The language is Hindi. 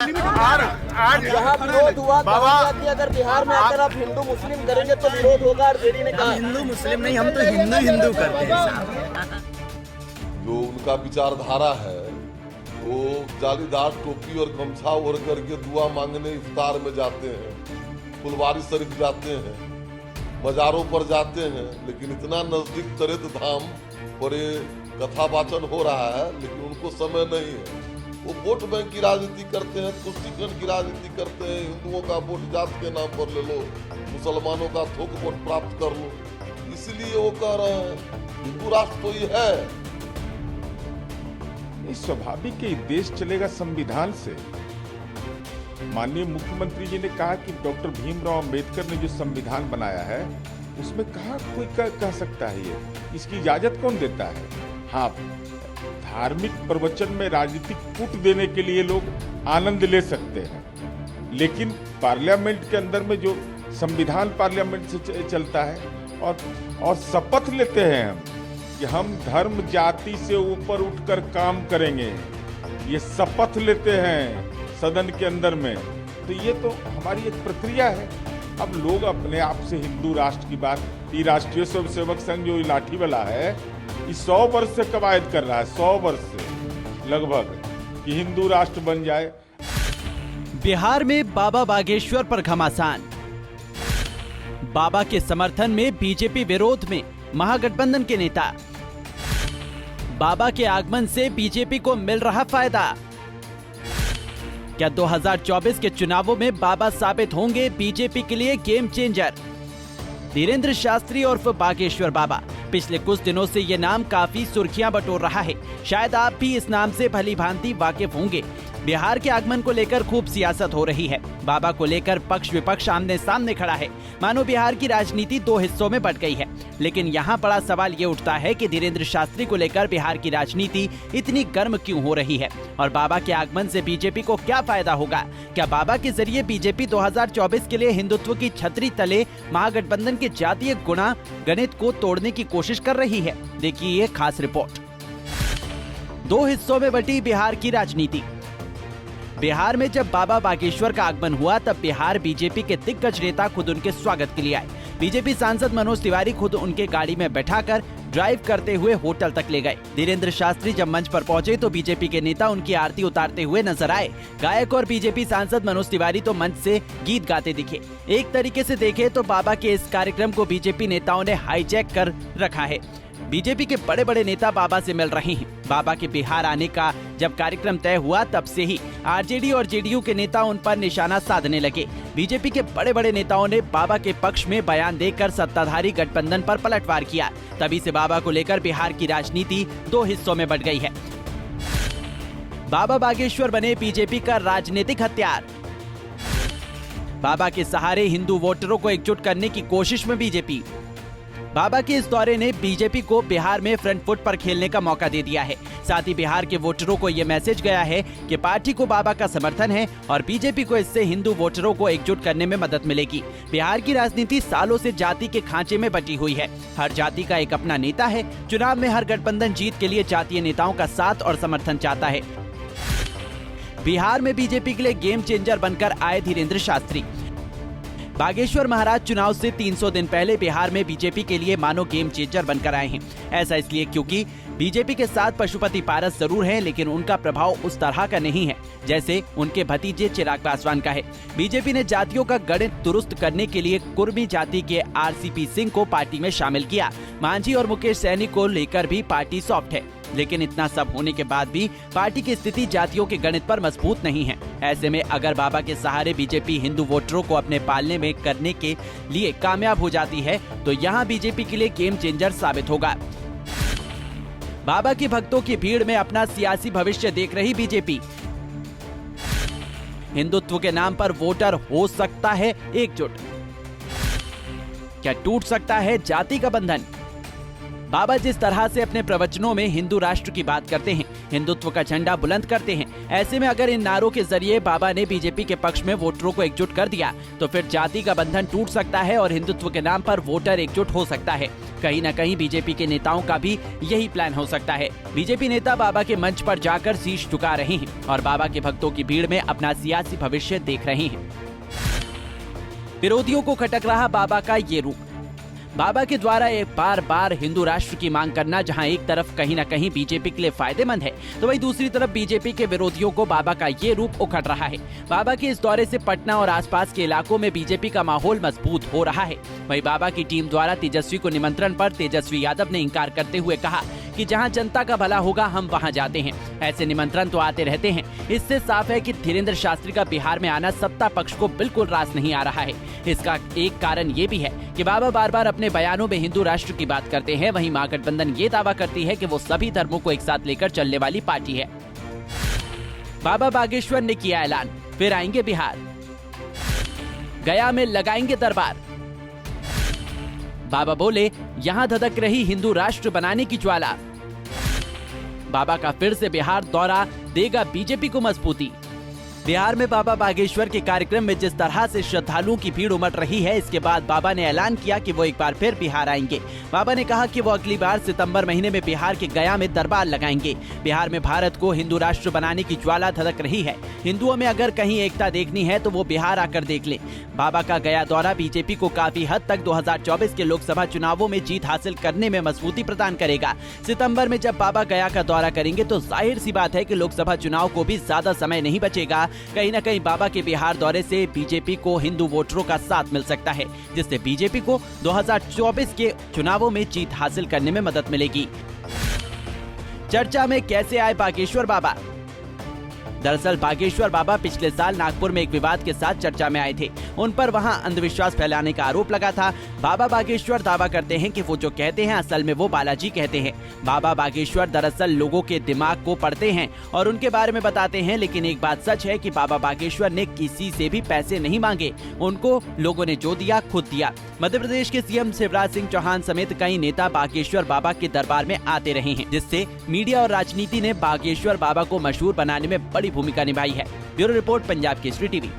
आज यहाँ विरोध हुआ कहा कि अगर बिहार में आकर आप हिंदू मुस्लिम करेंगे तो विरोध होगा। आरजेडी ने कहा हिंदू मुस्लिम नहीं, हम तो हिंदू हिंदू करते हैं। जो उनका विचारधारा है वो जालीदार टोपी और गमछा ओढ़ करके दुआ मांगने इफ्तार में जाते हैं, फुलवारी शरीफ जाते हैं, मजारों पर जाते हैं, लेकिन इतना नजदीक तरेत धाम पर ये कथा वाचन हो रहा है, लेकिन उनको समय नहीं है। वो वोट बैंक की राजनीति करते हैं, तुष्टिकरण की राजनीति करते हैं। हिंदुओं का वोट जात के नाम पर ले लो, मुसलमानों का थोक वोट प्राप्त कर लो, इसलिए वो कह रहे हैं हिंदू राष्ट्र तो ये है। स्वाभाविक है, देश चलेगा संविधान से। माननीय मुख्यमंत्री जी ने कहा कि डॉक्टर भीमराव अंबेडकर ने जो संविधान बनाया है उसमें कहा कोई कह सकता है ये, इसकी इजाजत कौन देता है? हाँ, धार्मिक प्रवचन में राजनीतिक कूट देने के लिए लोग आनंद ले सकते हैं, लेकिन पार्लियामेंट के अंदर में जो संविधान पार्लियामेंट से चलता है और शपथ लेते हैं हम कि हम धर्म जाति से ऊपर उठकर काम करेंगे, ये शपथ लेते हैं सदन के अंदर में, तो ये तो हमारी एक प्रक्रिया है। अब लोग अपने आप से हिंदू राष्ट्र की बात, ये राष्ट्रीय स्वयंसेवक संघ जो लाठी वाला है, ये 100 वर्ष से कवायद कर रहा है, 100 वर्ष से लगभग, कि हिंदू राष्ट्र बन जाए। बिहार में बाबा बागेश्वर पर घमासान। बाबा के समर्थन में बीजेपी विरोध में महागठबंधन के नेता। बाबा के आगमन से बीजेपी को मिल रहा फायदा। क्या 2024 के चुनावों में बाबा साबित होंगे बीजेपी के लिए गेम चेंजर? धीरेन्द्र शास्त्री उर्फ बागेश्वर बाबा, पिछले कुछ दिनों से ये नाम काफी सुर्खियां बटोर रहा है। शायद आप भी इस नाम से भली भांति वाकिफ होंगे। बिहार के आगमन को लेकर खूब सियासत हो रही है। बाबा को लेकर पक्ष विपक्ष आमने सामने खड़ा है। मानो बिहार की राजनीति 2 हिस्सों में बट गई है। लेकिन यहाँ बड़ा सवाल ये उठता है कि धीरेन्द्र शास्त्री को लेकर बिहार की राजनीति इतनी गर्म क्यों हो रही है और बाबा के आगमन से बीजेपी को क्या फायदा होगा? क्या बाबा के जरिए बीजेपी 2024 के लिए हिंदुत्व की छतरी तले महागठबंधन के जातीय गुणा गणित को तोड़ने की कोशिश कर रही है? देखिए ये खास रिपोर्ट। 2 हिस्सों में बटी बिहार की राजनीति। बिहार में जब बाबा बागेश्वर का आगमन हुआ तब बिहार बीजेपी के दिग्गज नेता खुद उनके स्वागत के लिए आए। बीजेपी सांसद मनोज तिवारी खुद उनके गाड़ी में बैठाकर ड्राइव करते हुए होटल तक ले गए। धीरेन्द्र शास्त्री जब मंच पर पहुंचे तो बीजेपी के नेता उनकी आरती उतारते हुए नजर आए। गायक और बीजेपी सांसद मनोज तिवारी तो मंच से गीत गाते दिखे। एक तरीके से देखें तो बाबा के इस कार्यक्रम को बीजेपी नेताओं ने हाईजैक कर रखा है। बीजेपी के बड़े बड़े नेता बाबा से मिल रहे हैं। बाबा के बिहार आने का जब कार्यक्रम तय हुआ तब से ही आरजेडी और जेडीयू के नेता उन पर निशाना साधने लगे। बीजेपी के बड़े बड़े नेताओं ने बाबा के पक्ष में बयान देकर सत्ताधारी गठबंधन पर पलटवार किया। तभी से बाबा को लेकर बिहार की राजनीति 2 हिस्सों में बंट गई है। बाबा बागेश्वर बने बीजेपी का राजनीतिक हथियार। बाबा के सहारे हिंदू वोटरों को एकजुट करने की कोशिश में बीजेपी। बाबा के इस दौरे ने बीजेपी को बिहार में फ्रंट फुट पर खेलने का मौका दे दिया है। साथ ही बिहार के वोटरों को यह मैसेज गया है कि पार्टी को बाबा का समर्थन है और बीजेपी को इससे हिंदू वोटरों को एकजुट करने में मदद मिलेगी। बिहार की राजनीति सालों से जाति के खांचे में बटी हुई है। हर जाति का एक अपना नेता है। चुनाव में हर गठबंधन जीत के लिए जातीय नेताओं का साथ और समर्थन चाहता है। बिहार में बीजेपी के लिए गेम चेंजर बनकर आए धीरेन्द्र शास्त्री। बागेश्वर महाराज चुनाव से 300 दिन पहले बिहार में बीजेपी के लिए मानो गेम चेंजर बनकर आए हैं। ऐसा इसलिए क्योंकि बीजेपी के साथ पशुपति पारस जरूर हैं, लेकिन उनका प्रभाव उस तरह का नहीं है जैसे उनके भतीजे चिराग पासवान का है। बीजेपी ने जातियों का गणित दुरुस्त करने के लिए कुर्मी जाति के आरसीपी सिंह को पार्टी में शामिल किया। मांझी और मुकेश सैनी को लेकर भी पार्टी सॉफ्ट है। लेकिन इतना सब होने के बाद भी पार्टी की स्थिति जातियों के गणित पर मजबूत नहीं है। ऐसे में अगर बाबा के सहारे बीजेपी हिंदू वोटरों को अपने पालने में करने के लिए कामयाब हो जाती है तो यहाँ बीजेपी के लिए गेम चेंजर साबित होगा। बाबा के भक्तों की भीड़ में अपना सियासी भविष्य देख रही बीजेपी। हिंदुत्व के नाम पर वोटर हो सकता है एकजुट। क्या टूट सकता है जाति का बंधन? बाबा जिस तरह से अपने प्रवचनों में हिंदू राष्ट्र की बात करते हैं, हिंदुत्व का झंडा बुलंद करते हैं, ऐसे में अगर इन नारों के जरिए बाबा ने बीजेपी के पक्ष में वोटरों को एकजुट कर दिया तो फिर जाति का बंधन टूट सकता है और हिंदुत्व के नाम पर वोटर एकजुट हो सकता है। कहीं न कहीं बीजेपी के नेताओं का भी यही प्लान हो सकता है। बीजेपी नेता बाबा के मंच पर जाकर शीश झुका रहे हैं और बाबा के भक्तों की भीड़ में अपना सियासी भविष्य देख रहे हैं। विरोधियों को खटक रहा बाबा का ये रूप। बाबा के द्वारा एक बार हिंदू राष्ट्र की मांग करना जहां एक तरफ कहीं न कहीं बीजेपी के लिए फायदेमंद है, तो वहीं दूसरी तरफ बीजेपी के विरोधियों को बाबा का ये रूप उखड़ रहा है। बाबा के इस दौरे से पटना और आसपास के इलाकों में बीजेपी का माहौल मजबूत हो रहा है। वहीं बाबा की टीम द्वारा तेजस्वी को निमंत्रण पर तेजस्वी यादव ने इंकार करते हुए कहा कि जहां जनता का भला होगा हम वहां जाते हैं। ऐसे निमंत्रण तो आते रहते हैं। इससे साफ है कि धीरेन्द्र शास्त्री का बिहार में आना सत्ता पक्ष को बिल्कुल रास नहीं आ रहा है। इसका एक कारण ये भी है कि बाबा बार बार अपने बयानों में हिंदू राष्ट्र की बात करते हैं। वहीं महागठबंधन ये दावा करती है कि वो सभी धर्मों को एक साथ लेकर चलने वाली पार्टी है। बाबा बागेश्वर ने किया ऐलान, फिर आएंगे बिहार, गया में लगाएंगे दरबार। बाबा बोले, यहां धधक रही हिंदू राष्ट्र बनाने की ज्वाला। बाबा का फिर से बिहार दौरा देगा बीजेपी को मजबूती। बिहार में बाबा बागेश्वर के कार्यक्रम में जिस तरह से श्रद्धालुओं की भीड़ उमड़ रही है, इसके बाद बाबा ने ऐलान किया कि वो एक बार फिर बिहार आएंगे। बाबा ने कहा कि वो अगली बार सितंबर महीने में बिहार के गया में दरबार लगाएंगे। बिहार में भारत को हिंदू राष्ट्र बनाने की ज्वाला धधक रही है। हिंदुओं में अगर कहीं एकता देखनी है तो वो बिहार आकर देख लें। बाबा का गया दौरा बीजेपी को काफी हद तक 2024 के लोकसभा चुनावों में जीत हासिल करने में मजबूती प्रदान करेगा। सितंबर में जब बाबा गया का दौरा करेंगे तो जाहिर सी बात है कि लोकसभा चुनाव को भी ज्यादा समय नहीं बचेगा। कहीं न कहीं बाबा के बिहार दौरे से बीजेपी को हिंदू वोटरों का साथ मिल सकता है, जिससे बीजेपी को 2024 के चुनावों में जीत हासिल करने में मदद मिलेगी। चर्चा में कैसे आए बागेश्वर बाबा? दरअसल बागेश्वर बाबा पिछले साल नागपुर में एक विवाद के साथ चर्चा में आए थे। उन पर वहां अंधविश्वास फैलाने का आरोप लगा था। बाबा बागेश्वर दावा करते हैं कि वो जो कहते हैं असल में वो बालाजी कहते हैं। बाबा बागेश्वर दरअसल लोगों के दिमाग को पढ़ते हैं और उनके बारे में बताते हैं, लेकिन एक बात सच है कि बाबा बागेश्वर ने किसी से भी पैसे नहीं मांगे। उनको लोगों ने जो दिया खुद दिया। मध्य प्रदेश के सीएम शिवराज सिंह चौहान समेत कई नेता बागेश्वर बाबा के दरबार में आते रहे हैं, जिससे मीडिया और राजनीति ने बागेश्वर बाबा को मशहूर बनाने में बड़ी भूमिका निभाई है। Bureau report, Punjab Kesari TV.